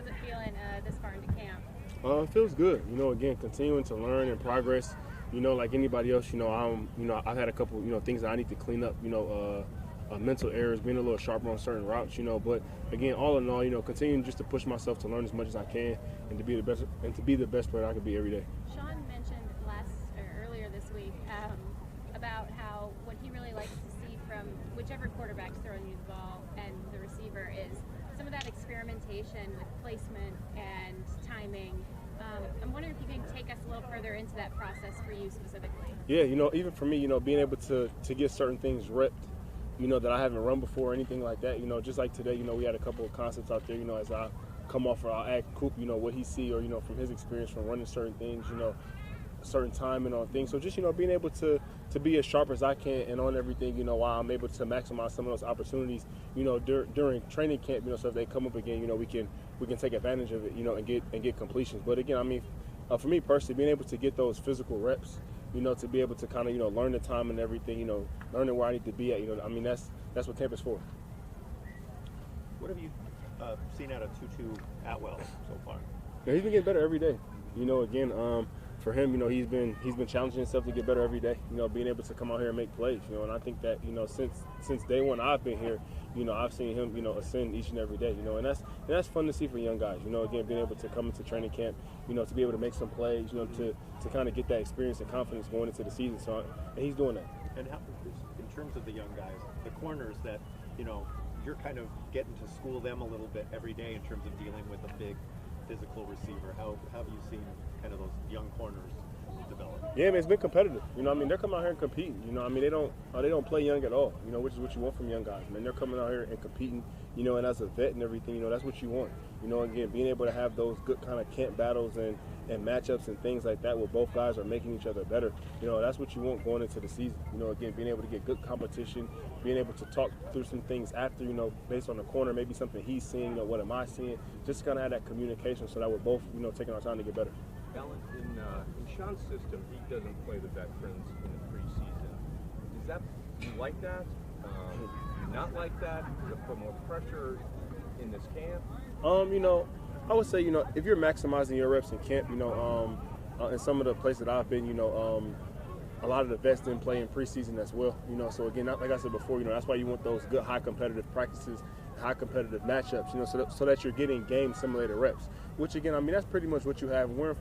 How's it feeling this far into camp? It feels good. Again, continuing to learn and progress. Like anybody else, I've had a couple, things that I need to clean up. Mental errors, being a little sharper on certain routes. But again, all in all, continuing just to push myself to learn as much as I can and to be the best player I can be every day. Sean mentioned earlier this week about how what he really likes to see from whichever quarterback's throwing you the ball and the receiver is some of that experimentation with placement and timing. I'm wondering if you can take us a little further into that process for you specifically. Yeah, even for me, being able to get certain things repped, that I haven't run before or anything like that. Just like today, we had a couple of concepts out there, as I come off, or I'll ask Coop, what he see, or, from his experience from running certain things, certain timing on things. So just, being able to be as sharp as I can and on everything, while I'm able to maximize some of those opportunities, during training camp, so if they come up again, we can take advantage of it, and get completions. But again, for me personally, being able to get those physical reps, to be able to kind of, learn the time and everything, learning where I need to be at, that's what camp is for. What have you seen out of Tutu Atwell so far? Yeah, he's been getting better every day. Again, for him, he's been challenging himself to get better every day. Being able to come out here and make plays. And I think that since day one I've been here, I've seen him ascend each and every day. And that's fun to see for young guys. Again, being able to come into training camp, to be able to make some plays, to kind of get that experience and confidence going into the season. So and he's doing that. And how, in terms of the young guys, the corners that you're kind of getting to school them a little bit every day in terms of dealing with a big physical receiver. How have you seen kind of those young corners develop? Yeah, man, it's been competitive. They're coming out here and competing. They don't play young at all. Which is what you want from young guys. Man, they're coming out here and competing. And as a vet and everything, that's what you want. Again, being able to have those good kind of camp battles and matchups and things like that where both guys are making each other better. That's what you want going into the season. Again, being able to get good competition, being able to talk through some things after, based on the corner, maybe something he's seeing, what am I seeing, just kind of have that communication so that we're both, taking our time to get better. Alan, in Sean's system, he doesn't play the veterans in the preseason. Do you like that? Do you not like that? Does it put more pressure in this camp? I would say, if you're maximizing your reps in camp, in some of the places that I've been, a lot of the vets didn't play in preseason as well. So again, like I said before, that's why you want those good high competitive practices, high competitive matchups, so that you're getting game simulator reps. Which again, that's pretty much what you have when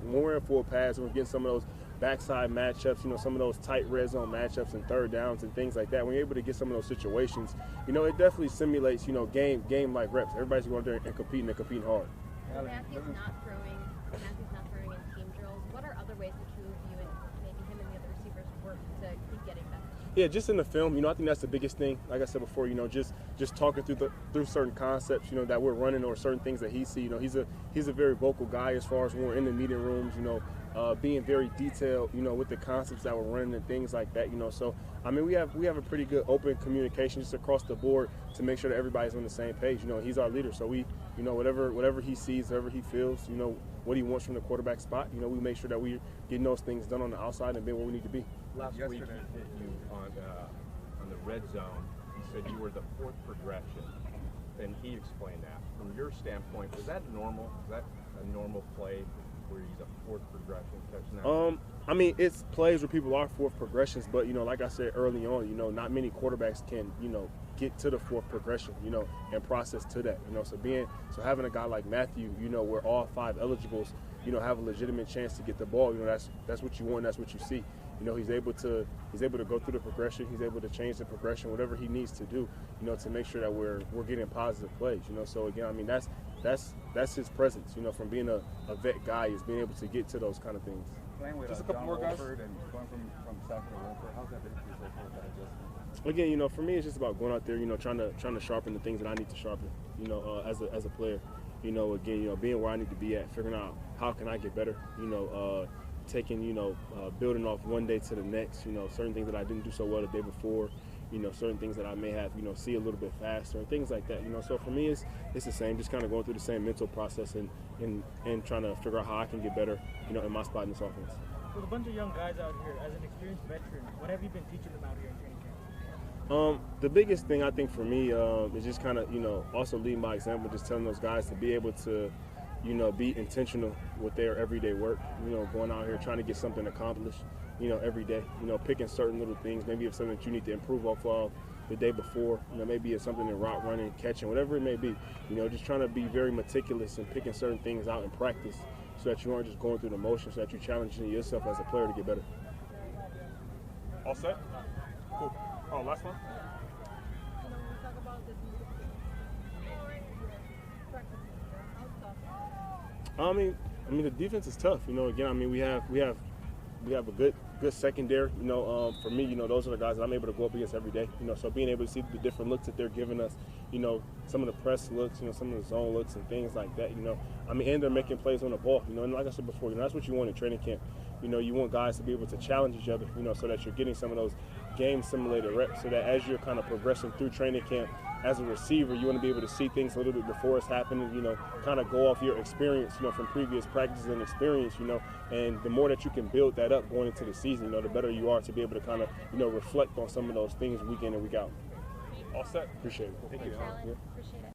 we're in full pads, and we're getting some of those backside matchups, some of those tight red zone matchups and third downs and things like that. When you're able to get some of those situations, it definitely simulates, game like reps. Everybody's going there and competing hard. Matthew's not throwing in team drills. What are other ways that you and maybe him and the other receivers work to keep getting better? Yeah, just in the film, I think that's the biggest thing. Like I said before, just talking through certain concepts, that we're running, or certain things that he sees. He's a very vocal guy as far as when we're in the meeting rooms, being very detailed, with the concepts that we're running and things like that, So, we have a pretty good open communication just across the board to make sure that everybody's on the same page. He's our leader, so we, whatever he sees, whatever he feels, what he wants from the quarterback spot, we make sure that we're getting those things done on the outside and being where we need to be. Last week he hit you on the red zone. He said you were the fourth progression, and he explained that. From your standpoint, was that normal? Is that a normal play where he's a fourth progression touchdown? It's plays where people are fourth progressions, but like I said early on, not many quarterbacks can get to the fourth progression, and process to that, so having a guy like Matthew, where all five eligibles, have a legitimate chance to get the ball, that's what you want, that's what you see. He's able to go through the progression. He's able to change the progression, whatever he needs to do, to make sure that we're getting positive plays. So again, that's his presence. From being a vet guy, is being able to get to those kind of things. Playing with Just a couple John more guys. Wolford and going from Sack to Wolford, how's that been for you so far, that adjustment? Again, for me, it's just about going out there, trying to sharpen the things that I need to sharpen, as a player. Again, being where I need to be at, figuring out how can I get better, taking, building off one day to the next, certain things that I didn't do so well the day before, certain things that I may have, see a little bit faster and things like that, So for me, it's the same, just kind of going through the same mental process and trying to figure out how I can get better, in my spot in this offense. With a bunch of young guys out here, as an experienced veteran, what have you been teaching them out here in training camp? The biggest thing I think for me is just kind of, also leading by example, just telling those guys to be able to, be intentional with their everyday work, going out here trying to get something accomplished, every day, picking certain little things. Maybe it's something that you need to improve off of the day before, maybe it's something in route running, catching, whatever it may be, just trying to be very meticulous and picking certain things out in practice so that you aren't just going through the motions, so that you're challenging yourself as a player to get better. All set? Cool. Oh, last one? I mean, the defense is tough. Again, I mean, we have a good secondary. For me, those are the guys that I'm able to go up against every day. So being able to see the different looks that they're giving us, some of the press looks, some of the zone looks and things like that. I mean, and they're making plays on the ball. And like I said before, that's what you want in training camp. You want guys to be able to challenge each other. So that you're getting some of those game simulator reps. So that as you're kind of progressing through training camp, as a receiver, you want to be able to see things a little bit before it's happening, kind of go off your experience, from previous practices and experience, and the more that you can build that up going into the season, the better you are to be able to kind of, reflect on some of those things week in and week out. All set. Appreciate it. Thank you. Appreciate it.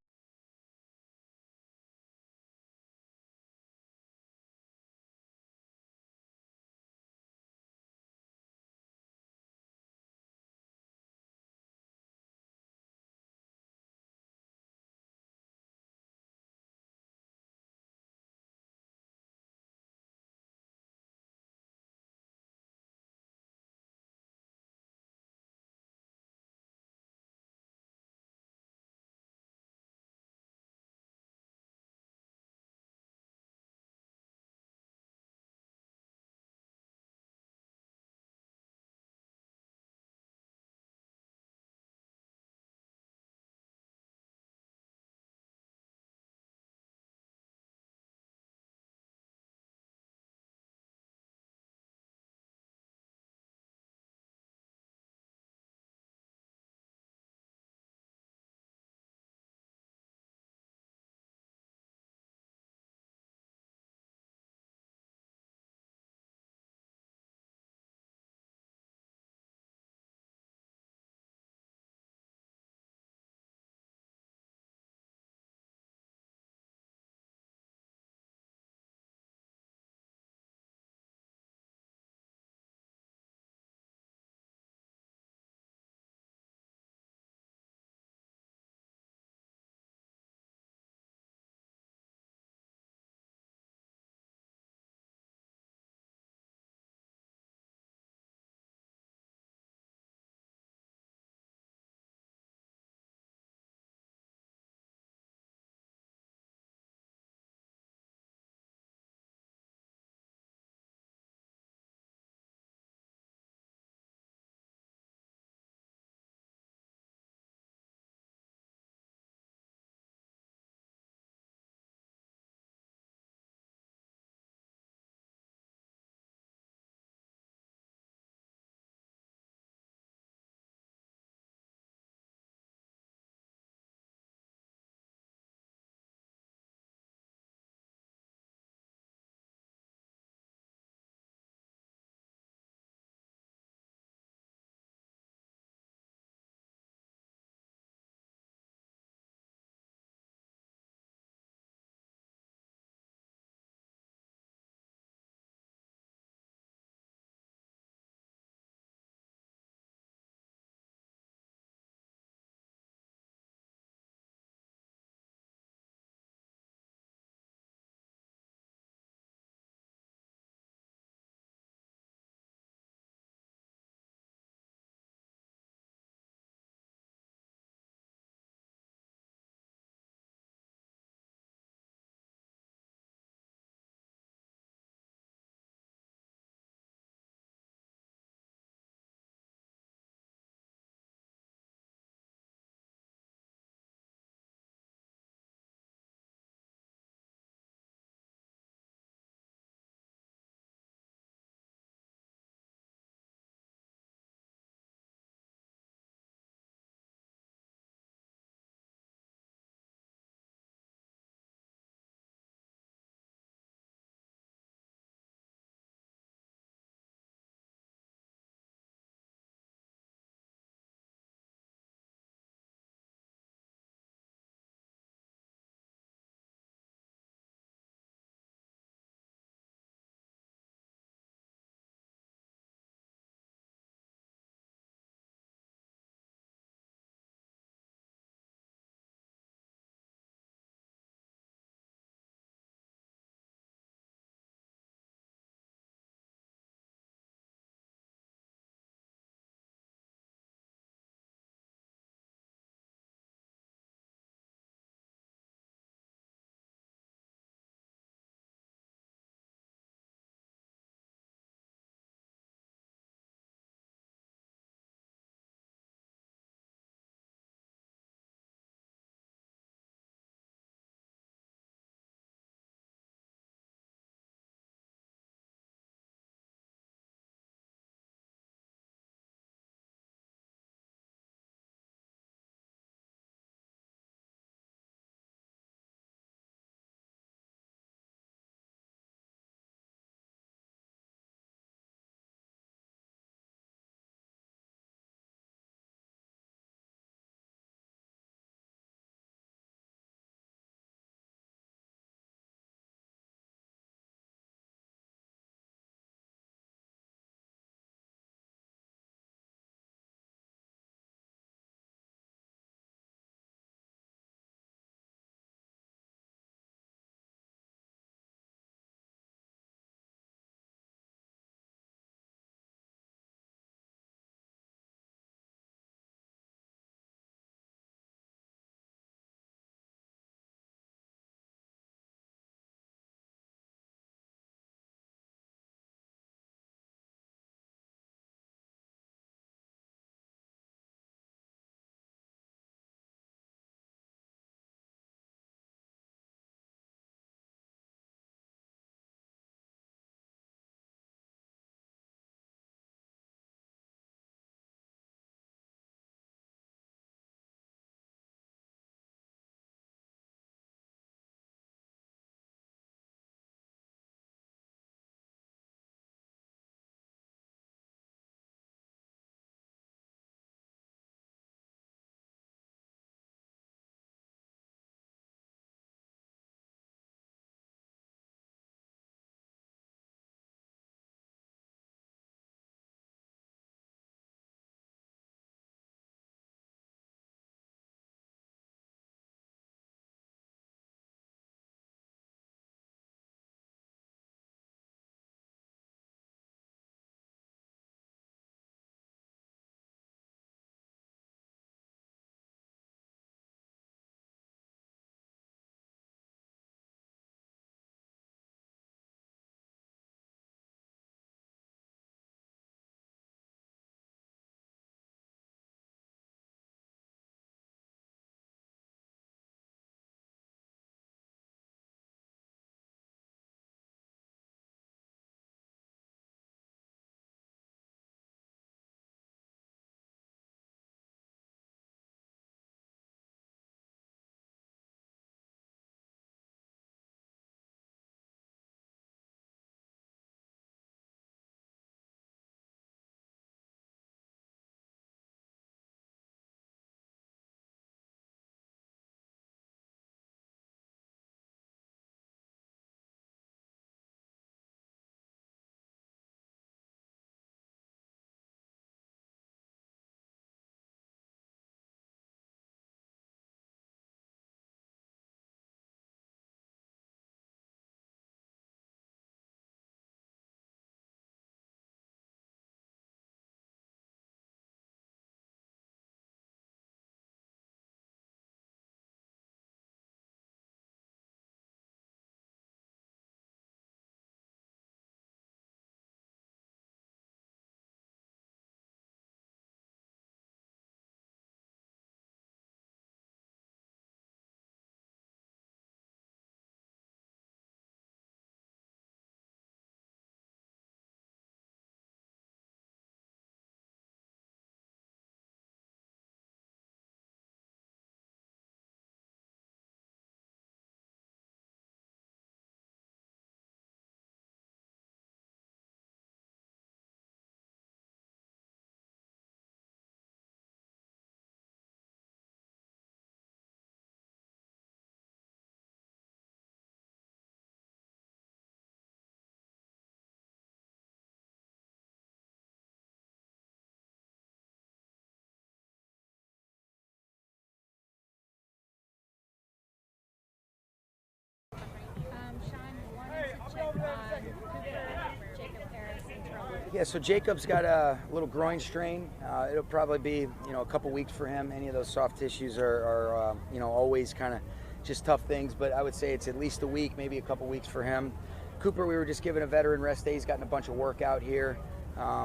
Yeah, so Jacob's got a little groin strain. It'll probably be, a couple weeks for him. Any of those soft tissues are always kind of just tough things, but I would say it's at least a week, maybe a couple weeks for him. Cooper, we were just giving a veteran rest day. He's gotten a bunch of work out here.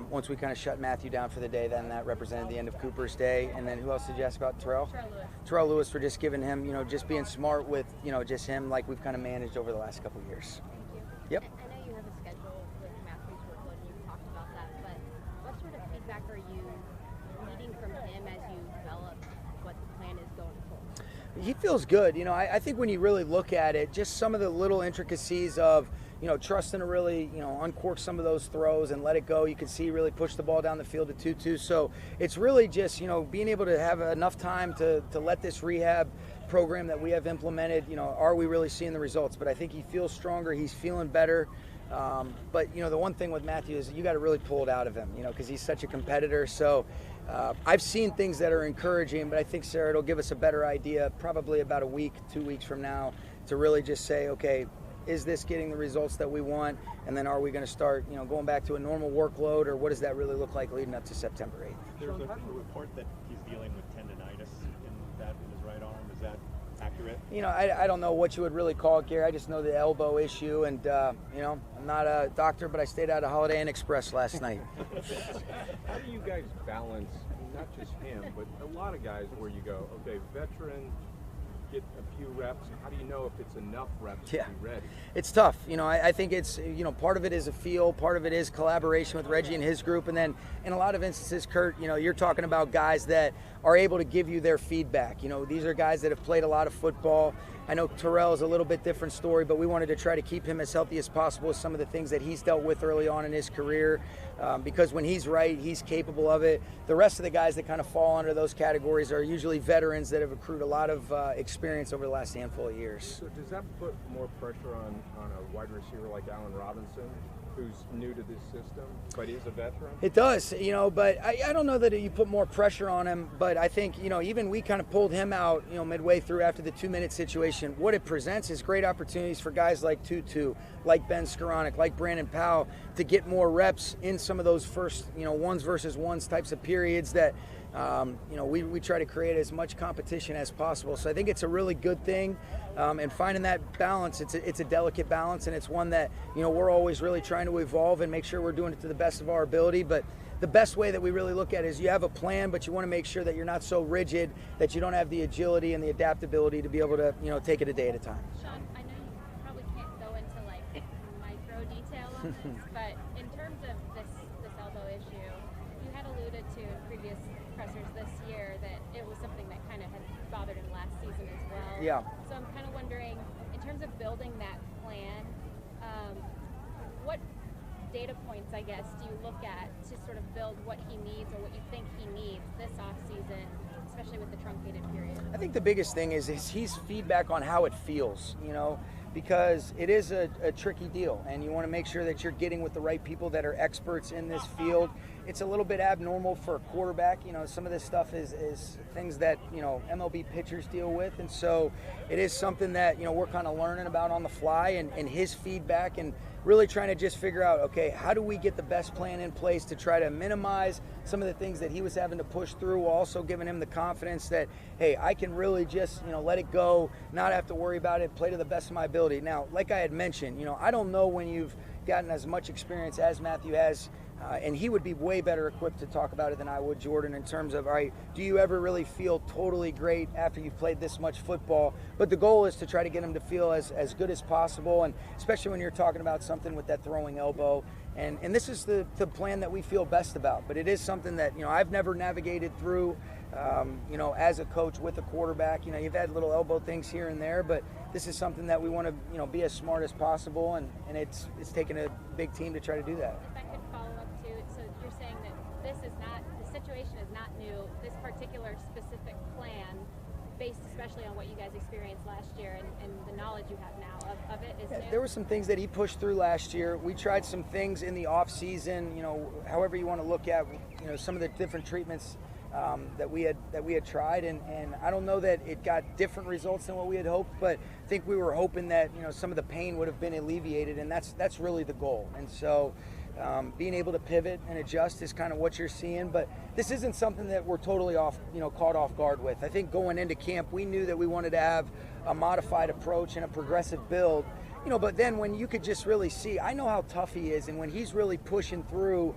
Once we kind of shut Matthew down for the day, then that represented the end of Cooper's day. And then who else did you ask about? Terrell? Terrell Lewis, we're just giving him, just being smart with, just him like we've kind of managed over the last couple of years. Thank you. Yep. I know you have a schedule with Matthew's workload, and you've talked about that, but what sort of feedback are you needing from him as you develop what the plan is going forward? He feels good. I think when you really look at it, just some of the little intricacies of, trusting to really, uncork some of those throws and let it go. You can see really push the ball down the field to 2-2. So it's really just, being able to have enough time to let this rehab program that we have implemented, are we really seeing the results? But I think he feels stronger. He's feeling better. But, the one thing with Matthew is you got to really pull it out of him, because he's such a competitor. So I've seen things that are encouraging, but I think, Sarah, it'll give us a better idea probably about a week, 2 weeks from now to really just say, okay, is this getting the results that we want? And then are we going to start, going back to a normal workload, or what does that really look like leading up to September 8th? There's a report that he's dealing with tendonitis in his right arm. Is that accurate? I don't know what you would really call it, Gary. I just know the elbow issue, and, I'm not a doctor, but I stayed out of Holiday Inn Express last night. How do you guys balance, not just him, but a lot of guys where you go, okay, veteran, get a few reps. How do you know if it's enough reps to be ready? It's tough. I think it's, part of it is a feel, part of it is collaboration with Reggie and his group. And then in a lot of instances, Kurt, you're talking about guys that are able to give you their feedback. These are guys that have played a lot of football. I know Terrell is a little bit different story, but we wanted to try to keep him as healthy as possible with some of the things that he's dealt with early on in his career, because when he's right, he's capable of it. The rest of the guys that kind of fall under those categories are usually veterans that have accrued a lot of experience over the last handful of years. So does that put more pressure on a wide receiver like Allen Robinson, who's new to this system, but is a veteran? It does, but I don't know that you put more pressure on him, but I think, even we kind of pulled him out, midway through after the 2-minute situation. What it presents is great opportunities for guys like Tutu, like Ben Skoranek, like Brandon Powell to get more reps in some of those first, ones versus ones types of periods that, we try to create as much competition as possible. So I think it's a really good thing. And finding that balance, it's a delicate balance, and it's one that, we're always really trying to evolve and make sure we're doing it to the best of our ability. But the best way that we really look at it is you have a plan, but you want to make sure that you're not so rigid that you don't have the agility and the adaptability to be able to, take it a day at a time. Sean, I know you probably can't go into micro detail on this, but in terms of this elbow issue, you had alluded to in previous pressers this year that it was something that kind of had bothered him last season as well. Yeah. So I'm kind of wondering, in terms of building that plan, what data points, I guess, do you look at to sort of build what he needs or what you think he needs this offseason, especially with the truncated period? I think the biggest thing is his feedback on how it feels, because it is a tricky deal, and you want to make sure that you're getting with the right people that are experts in this field. It's a little bit abnormal for a quarterback. Some of this stuff is things that, MLB pitchers deal with, and so it is something that, we're kind of learning about on the fly, and his feedback, and really trying to just figure out, okay, how do we get the best plan in place to try to minimize some of the things that he was having to push through, while also giving him the confidence that, hey, I can really just, let it go, not have to worry about it, play to the best of my ability. Now, like I had mentioned, I don't know when you've gotten as much experience as Matthew has, and he would be way better equipped to talk about it than I would, Jordan, in terms of, all right, do you ever really feel totally great after you've played this much football? But the goal is to try to get him to feel as good as possible, and especially when you're talking about something with that throwing elbow. And this is the plan that we feel best about. But it is something that, I've never navigated through, as a coach with a quarterback. You've had little elbow things here and there, but this is something that we want to, be as smart as possible, and it's taken a big team to try to do that. If I could follow up too, so you're saying that the situation is not new, this particular specific plan, based especially on what you guys experienced last year and the knowledge you have now of it is new? There were some things that he pushed through last year. We tried some things in the off season, however you want to look at, some of the different treatments that we had tried, and I don't know that it got different results than what we had hoped, but I think we were hoping that some of the pain would have been alleviated, and that's really the goal. And so Being able to pivot and adjust is kind of what you're seeing, but this isn't something that we're totally caught off guard with. I think going into camp, we knew that we wanted to have a modified approach and a progressive build, but then when you could just really see, I know how tough he is, and when he's really pushing through,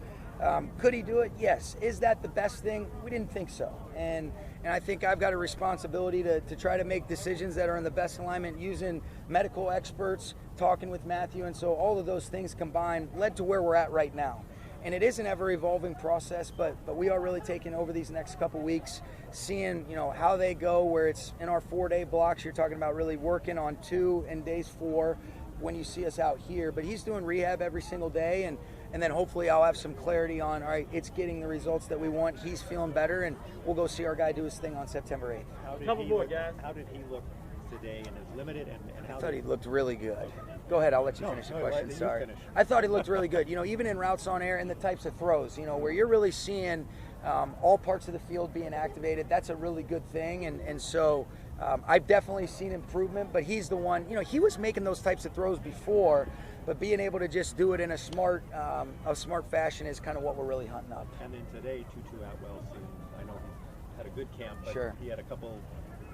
could he do it? Yes. Is that the best thing? We didn't think so. And I think I've got a responsibility to try to make decisions that are in the best alignment, using medical experts, talking with Matthew, and so all of those things combined led to where we're at right now. And it is an ever-evolving process, but we are really taking over these next couple weeks, seeing how they go, where it's in our 4-day blocks. You're talking about really working on 2 and days 4 when you see us out here. But he's doing rehab every single day, and then hopefully I'll have some clarity on, all right, it's getting the results that we want. He's feeling better, and we'll go see our guy do his thing on September 8th. How did he look today in his limited and how I thought he looked really good. Go ahead, I'll let you finish the question. You Sorry. finish. I thought he looked really good. Even in routes on air and the types of throws, where you're really seeing all parts of the field being activated, that's a really good thing. And so I've definitely seen improvement, but he's the one, he was making those types of throws before, but being able to just do it in a smart fashion is kind of what we're really hunting up. And then today, Tutu Atwell, I know he had a good camp, but Sure. he had a couple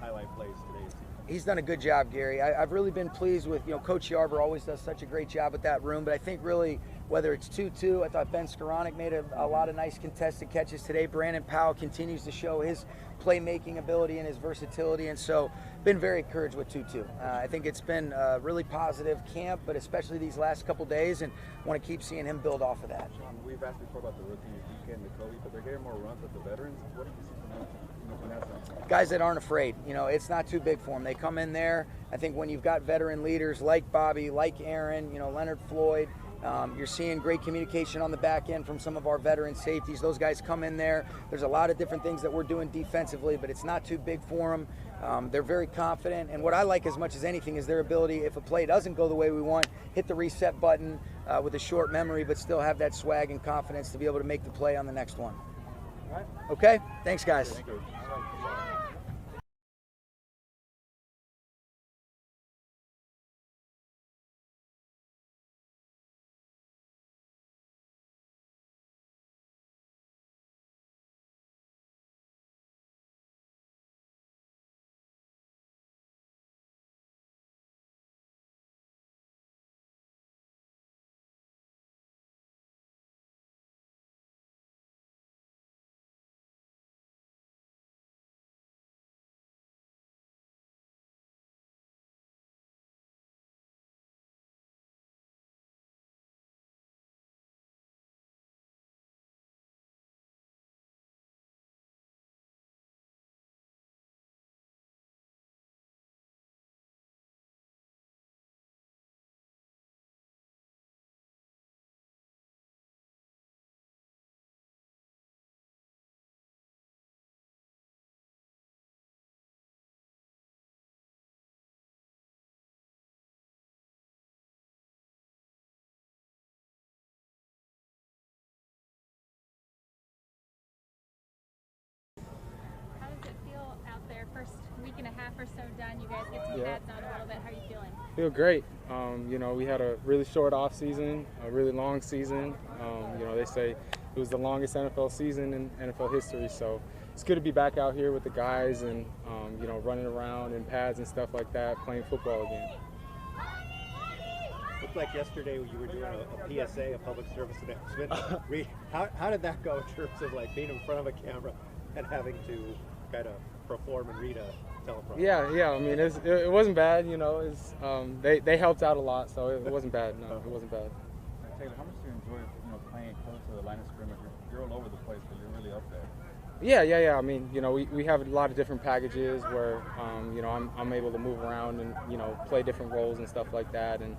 highlight plays today. He's done a good job, Gary. I've really been pleased with, Coach Yarber always does such a great job with that room, but I think really, whether it's 2-2, I thought Ben Skoranek made a lot of nice contested catches today. Brandon Powell continues to show his playmaking ability and his versatility, and so been very encouraged with 2-2. I think it's been a really positive camp, but especially these last couple days, and want to keep seeing him build off of that. Sean, we've asked before about the rookies, DK and Nicole, but they're getting more runs with the veterans. What do you see from them in that sense? Guys that aren't afraid, it's not too big for them. They come in there. I think when you've got veteran leaders like Bobby, like Aaron, Leonard Floyd, you're seeing great communication on the back end from some of our veteran safeties. Those guys come in there. There's a lot of different things that we're doing defensively, but it's not too big for them. They're very confident, and what I like as much as anything is their ability, if a play doesn't go the way we want, hit the reset button with a short memory, but still have that swag and confidence to be able to make the play on the next one. All right. Okay? Thanks, guys. Thank you. How does it feel out there? First week and a half or so done. You guys get some pads on a little bit. How are you feeling? Feel great. We had a really short off season, a really long season. They say it was the longest NFL season in NFL history. So it's good to be back out here with the guys and running around in pads and stuff like that, playing football again. Looked like yesterday you were doing a PSA, a public service announcement. How did that go in terms of like being in front of a camera and having to kind of perform and read a teleprompter? Yeah. I mean, it wasn't bad. They helped out a lot, so it wasn't bad. No, it wasn't bad. Taylor, how much do you enjoy playing close to the line of scrimmage? You're all over the place, but you're really up there. Yeah. I mean, we have a lot of different packages where, I'm able to move around and, play different roles and stuff like that. And,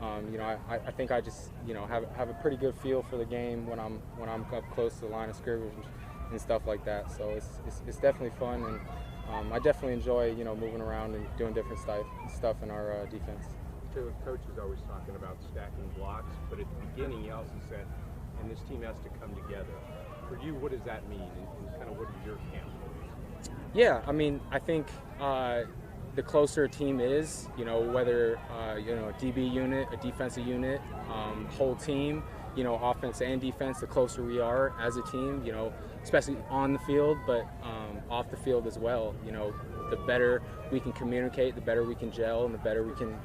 I think I just, have a pretty good feel for the game when I'm up close to the line of scrimmage and stuff like that. So it's definitely fun, and I definitely enjoy, moving around and doing different stuff in our defense. The coach is always talking about stacking blocks, but at the beginning he also said, and this team has to come together. For you, what does that mean, and kind of what are your camp goals? Yeah, I mean, I think the closer a team is, whether a DB unit, a defensive unit, whole team, offense and defense, the closer we are as a team, especially on the field, but off the field as well. The better we can communicate, the better we can gel, and the better we can,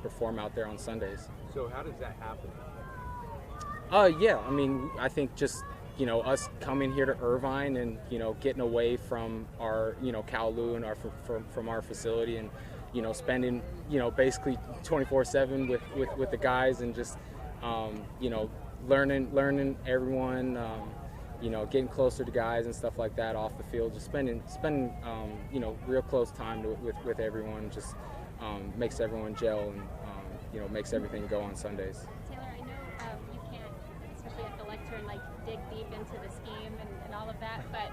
perform out there on Sundays. So how does that happen? Yeah, I mean, I think just, us coming here to Irvine and, getting away from our, Kowloon and from our facility and, spending, basically 24/7 with the guys and just, learning everyone, getting closer to guys and stuff like that off the field, just spending real close time with everyone just makes everyone gel and, makes everything go on Sundays. Taylor, I know you can't, especially at the lectern, dig deep into the scheme and all of that, but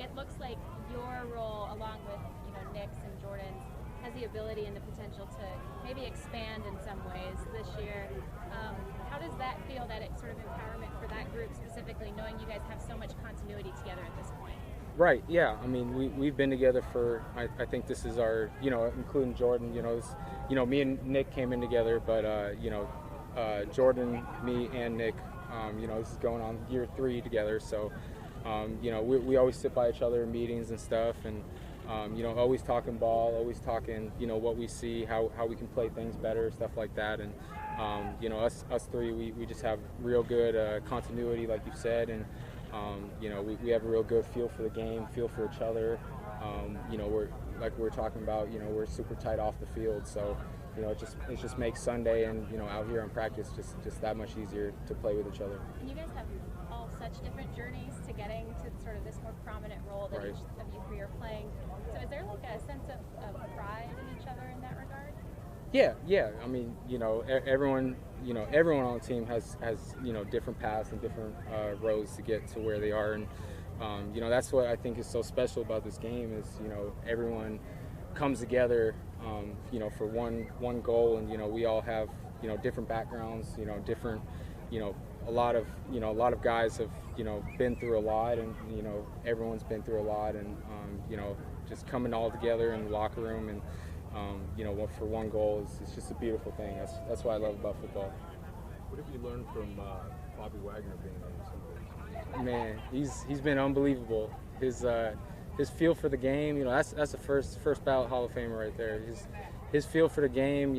it looks like your role, along with Nick's and Jordan's, has the ability and the potential to maybe expand in some ways this year. How does that feel, that it's sort of empowerment for that group specifically, knowing you guys have so much continuity together at this point? Right, yeah. I mean, we've been together for, I think this is our, including Jordan, me and Nick came in together, but, Jordan, me, and Nick, this is going on year 3 together. So, we always sit by each other in meetings and stuff, and, always talking ball, always talking, what we see, how we can play things better, stuff like that. And, us three, we just have real good continuity, like you said, and, we have a real good feel for the game, feel for each other. We're, like we were talking about, we're super tight off the field. So, it just makes Sunday and, out here in practice just that much easier to play with each other. And you guys have all such different journeys to getting to sort of this more prominent role that Right. each of you three are playing. So is there a sense of pride in each other in that regard? Yeah. I mean, everyone on the team has different paths and different roads to get to where they are, and that's what I think is so special about this game is everyone comes together for one goal, and we all have different backgrounds, different a lot of guys have been through a lot, and everyone's been through a lot, and just coming all together in the locker room and for one goal is just a beautiful thing. That's what I love about football. What have you learned from Bobby Wagner being in some of these? Man, he's been unbelievable. His feel for the game, that's the first ballot Hall of Famer right there. His feel for the game,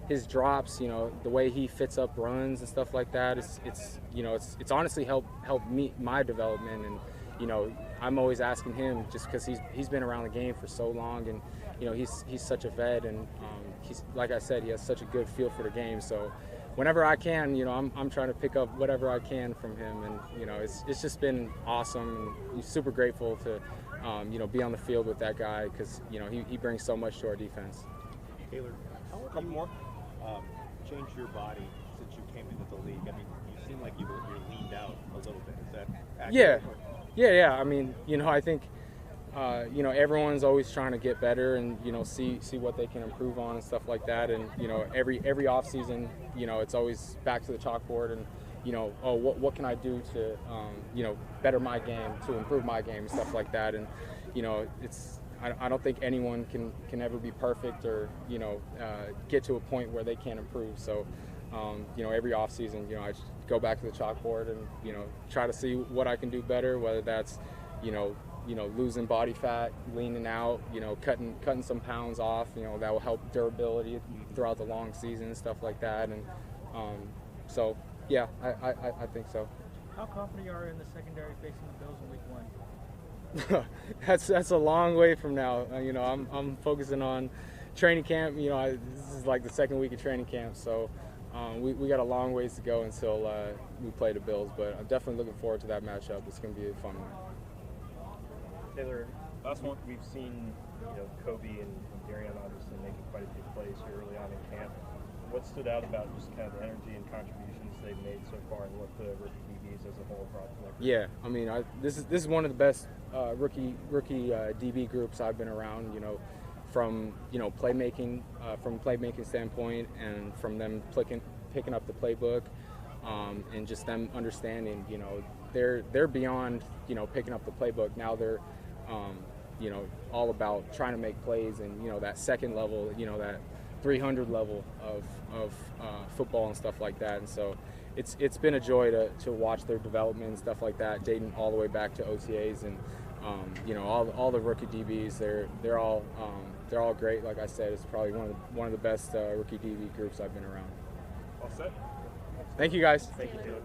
his drops, the way he fits up runs and stuff like that. It's honestly helped me my development, and I'm always asking him just because he's been around the game for so long, and he's such a vet, and he's, like I said, he has such a good feel for the game. So whenever I can, I'm trying to pick up whatever I can from him, and it's just been awesome, and I'm super grateful to be on the field with that guy because he brings so much to our defense. Taylor, how have you changed your body since you came into the league? I mean, you seem like you're leaned out a little bit. Is that accurate? Yeah. I mean, I think everyone's always trying to get better and see what they can improve on and stuff like that. And every off season, it's always back to the chalkboard and what can I do to better my game, to improve my game and stuff like that. And I don't think anyone can ever be perfect or get to a point where they can't improve. So every off season, I just go back to the chalkboard and try to see what I can do better, whether that's losing body fat, leaning out, cutting some pounds off, that will help durability throughout the long season and stuff like that. And so, yeah, I think so. How confident are you in the secondary facing the Bills in Week 1? That's a long way from now. I'm focusing on training camp. This is like the second week of training camp, so we got a long ways to go until we play the Bills. But I'm definitely looking forward to that matchup. It's going to be a fun one. Taylor, last one, we've seen Kobe and Darian obviously making quite a few plays here early on in camp. What stood out about just kind of the energy and contributions they've made so far, and what the rookie DBs as a whole brought to their career? Yeah, I mean, this is one of the best rookie DB groups I've been around. From playmaking, from a playmaking standpoint, and from them picking up the playbook, and just them understanding. They're beyond picking up the playbook. Now they're all about trying to make plays, and that second level, that 300 level of football and stuff like that. And so it's been a joy to watch their development and stuff like that, dating all the way back to OTAs. And you know, all the rookie DBs, they're all great. Like I said, it's probably one of the best rookie DB groups I've been around. All set. Thank you, guys. Thank you, Taylor.